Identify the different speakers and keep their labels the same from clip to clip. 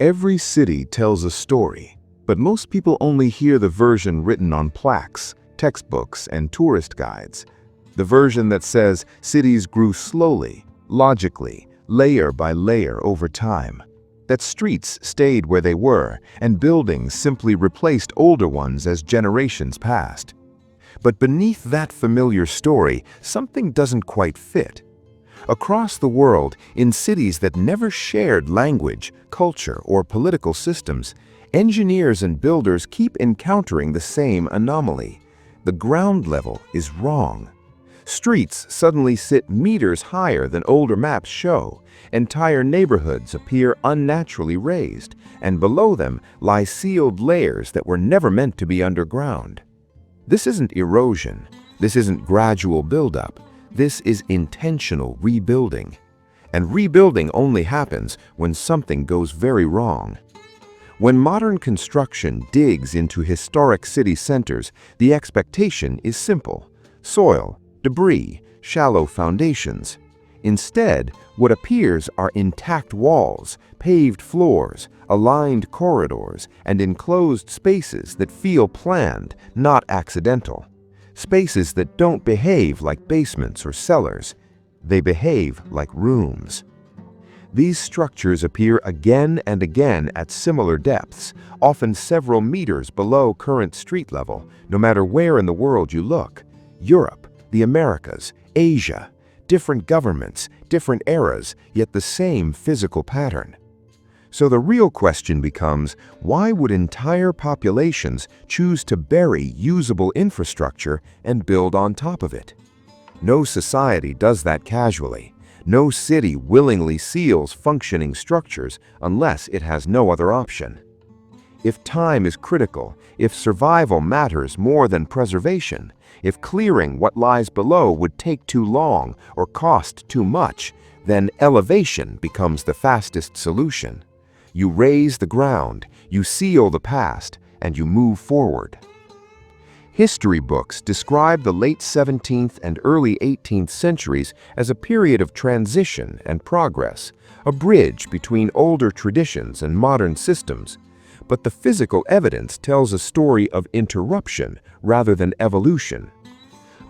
Speaker 1: Every city tells a story, but most people only hear the version written on plaques, textbooks, and tourist guides. The version that says cities grew slowly, logically, layer by layer over time. That streets stayed where they were, and buildings simply replaced older ones as generations passed. But beneath that familiar story, something doesn't quite fit. Across the world, in cities that never shared language, culture, or political systems, engineers and builders keep encountering the same anomaly. The ground level is wrong. Streets suddenly sit meters higher than older maps show. Entire neighborhoods appear unnaturally raised, and below them lie sealed layers that were never meant to be underground. This isn't erosion. This isn't gradual buildup. This is intentional rebuilding. And rebuilding only happens when something goes very wrong. When modern construction digs into historic city centers, the expectation is simple: soil, debris, shallow foundations. Instead, what appears are intact walls, paved floors, aligned corridors, and enclosed spaces that feel planned, not accidental. Spaces that don't behave like basements or cellars. They behave like rooms. These structures appear again and again at similar depths, often several meters below current street level, no matter where in the world you look. Europe, the Americas, Asia. Different governments, different eras, yet the same physical pattern. So the real question becomes, why would entire populations choose to bury usable infrastructure and build on top of it? No society does that casually. No city willingly seals functioning structures unless it has no other option. If time is critical, if survival matters more than preservation, if clearing what lies below would take too long or cost too much, then elevation becomes the fastest solution. You raise the ground, you seal the past, and you move forward. History books describe the late 17th and early 18th centuries as a period of transition and progress, a bridge between older traditions and modern systems. But the physical evidence tells a story of interruption rather than evolution.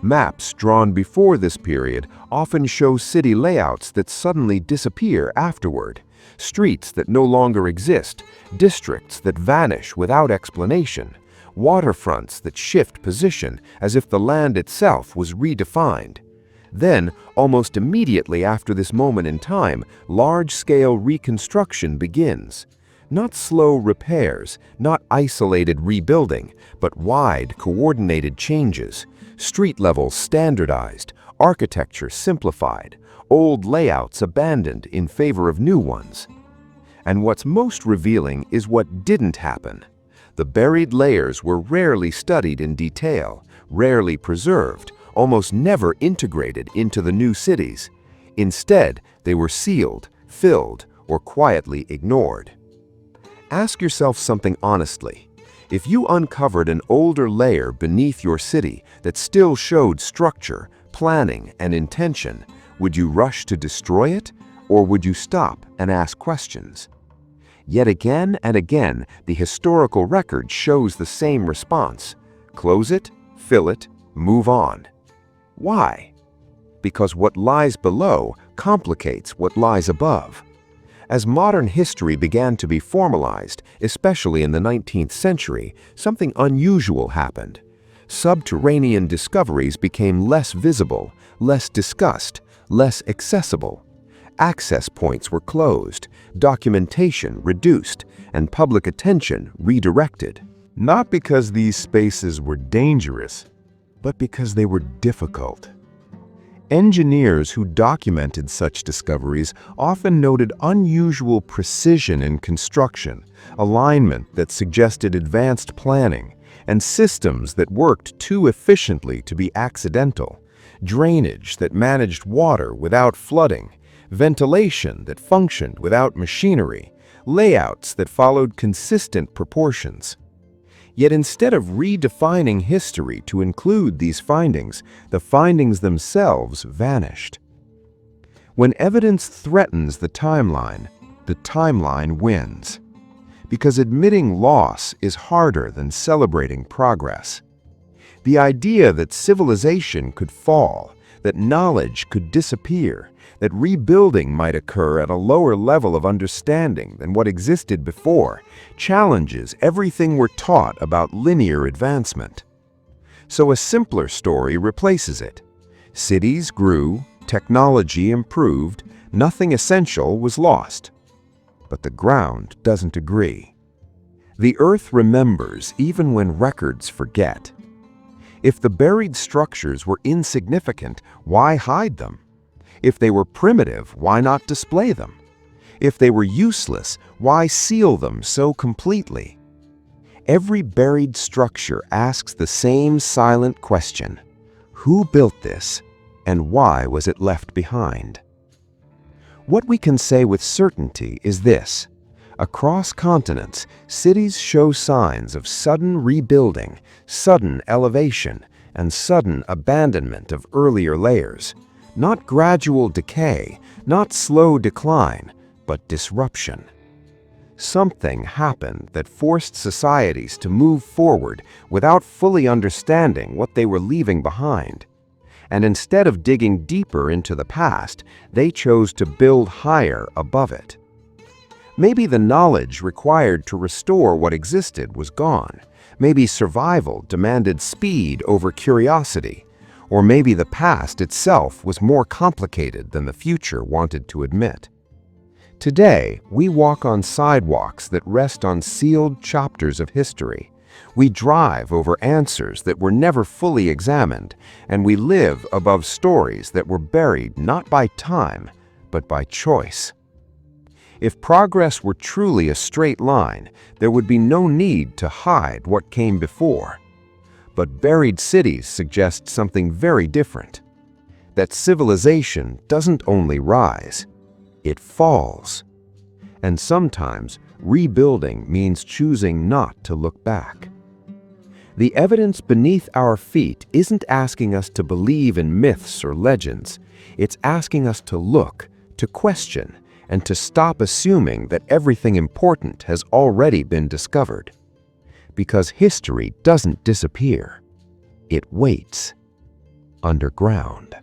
Speaker 1: Maps drawn before this period often show city layouts that suddenly disappear afterward, streets that no longer exist, districts that vanish without explanation, waterfronts that shift position as if the land itself was redefined. Then, almost immediately after this moment in time, large-scale reconstruction begins. Not slow repairs, not isolated rebuilding, but wide, coordinated changes. Street levels standardized, architecture simplified, old layouts abandoned in favor of new ones. And what's most revealing is what didn't happen. The buried layers were rarely studied in detail, rarely preserved, almost never integrated into the new cities. Instead, they were sealed, filled, or quietly ignored. Ask yourself something honestly. If you uncovered an older layer beneath your city that still showed structure, planning, and intention, would you rush to destroy it, or would you stop and ask questions? Yet again and again, the historical record shows the same response. Close it, fill it, move on. Why? Because what lies below complicates what lies above. As modern history began to be formalized, especially in the 19th century, something unusual happened. Subterranean discoveries became less visible, less discussed, less accessible. Access points were closed, documentation reduced, and public attention redirected. Not because these spaces were dangerous, but because they were difficult. Engineers who documented such discoveries often noted unusual precision in construction, alignment that suggested advanced planning, and systems that worked too efficiently to be accidental, drainage that managed water without flooding, ventilation that functioned without machinery, layouts that followed consistent proportions. Yet instead of redefining history to include these findings, the findings themselves vanished. When evidence threatens the timeline wins. because admitting loss is harder than celebrating progress. The idea that civilization could fall, that knowledge could disappear, that rebuilding might occur at a lower level of understanding than what existed before, challenges everything we're taught about linear advancement. So a simpler story replaces it. Cities grew, technology improved, nothing essential was lost. But the ground doesn't agree. The earth remembers even when records forget. If the buried structures were insignificant, why hide them? If they were primitive, why not display them? If they were useless, why seal them so completely? Every buried structure asks the same silent question: who built this, and why was it left behind? What we can say with certainty is this: across continents, cities show signs of sudden rebuilding, sudden elevation, and sudden abandonment of earlier layers. Not gradual decay, not slow decline, but disruption. Something happened that forced societies to move forward without fully understanding what they were leaving behind. And instead of digging deeper into the past, they chose to build higher above it. Maybe the knowledge required to restore what existed was gone. Maybe survival demanded speed over curiosity. Or maybe the past itself was more complicated than the future wanted to admit. Today, we walk on sidewalks that rest on sealed chapters of history. We drive over answers that were never fully examined, and we live above stories that were buried not by time, but by choice. If progress were truly a straight line, there would be no need to hide what came before. But buried cities suggest something very different: that civilization doesn't only rise, it falls. And sometimes rebuilding means choosing not to look back. The evidence beneath our feet isn't asking us to believe in myths or legends. It's asking us to look, to question, and to stop assuming that everything important has already been discovered. Because history doesn't disappear. It waits underground.